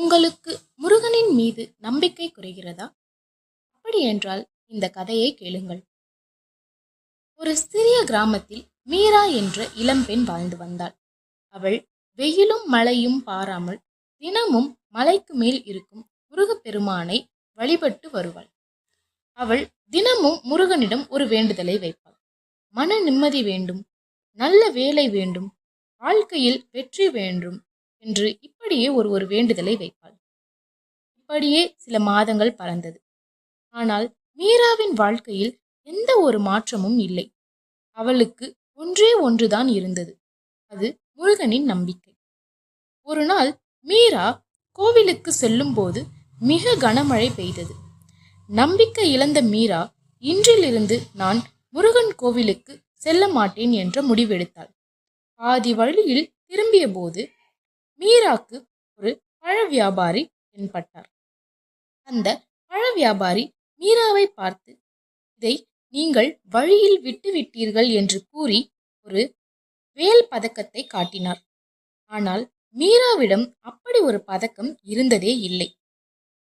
உங்களுக்கு முருகனின் மீது நம்பிக்கை குறைகிறதா? அப்படியென்றால் இந்த கதையை கேளுங்கள். ஒரு சிறிய கிராமத்தில் மீரா என்ற இளம்பெண் வாழ்ந்து வந்தாள். அவள் வெயிலும் மழையும் பாராமல் தினமும் மலைக்கு மேல் இருக்கும் முருகப்பெருமானை வழிபட்டு வருவாள். அவள் தினமும் முருகனிடம் ஒரு வேண்டுதலை வைப்பாள். மன நிம்மதி வேண்டும், நல்ல வேலை வேண்டும், வாழ்க்கையில் வெற்றி வேண்டும் என்று இப்படியே ஒரு வேண்டுதலை வைப்பாள். இப்படியே சில மாதங்கள் பறந்தது. ஆனால் மீராவின் வாழ்க்கையில் எந்த ஒரு மாற்றமும் இல்லை. அவளுக்கு ஒன்றே ஒன்றுதான் இருந்தது. அது முருகனின் நம்பிக்கை. ஒரு நாள் மீரா கோவிலுக்கு செல்லும் போது மிக கனமழை பெய்தது. நம்பிக்கை இழந்த மீரா இன்றிலிருந்து நான் முருகன் கோவிலுக்கு செல்ல மாட்டேன் என்ற முடிவெடுத்தாள். பாதி வழியில் திரும்பிய போது மீராக்கு ஒரு பழ வியாபாரி தென்பட்டார். அந்த பழ வியாபாரி மீராவை பார்த்து, இதை நீங்கள் வழியில் விட்டு விட்டீர்கள் என்று கூறி ஒரு வேல் பதக்கத்தை காட்டினார். ஆனால் மீராவிடம் அப்படி ஒரு பதக்கம் இருந்ததே இல்லை.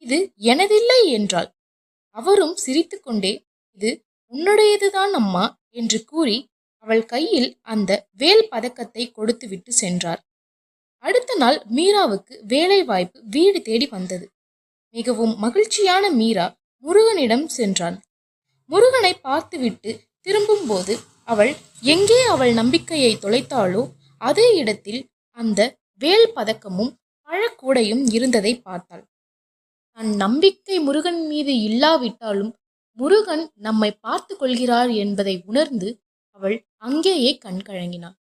இது எனதில்லை என்றாள். அவரும் சிரித்துக்கொண்டே, இது உன்னுடையதுதான் அம்மா என்று கூறி அவள் கையில் அந்த வேல் பதக்கத்தை கொடுத்துவிட்டு சென்றார். அடுத்த நாள் மீராவுக்கு வேலை வாய்ப்பு வீடு தேடி வந்தது. மிகவும் மகிழ்ச்சியான மீரா முருகனிடம் சென்றாள். முருகனை பார்த்துவிட்டு திரும்பும்போது அவள் எங்கே அவள் நம்பிக்கையை தொலைத்தாளோ அதே இடத்தில் அந்த வேல் பதக்கமும் பழக்கூடையும் இருந்ததை பார்த்தாள். தன் நம்பிக்கை முருகன் மீது இல்லாவிட்டாலும் முருகன் நம்மை பார்த்து கொள்கிறார் என்பதை உணர்ந்து அவள் அங்கேயே கண்கலங்கினாள்.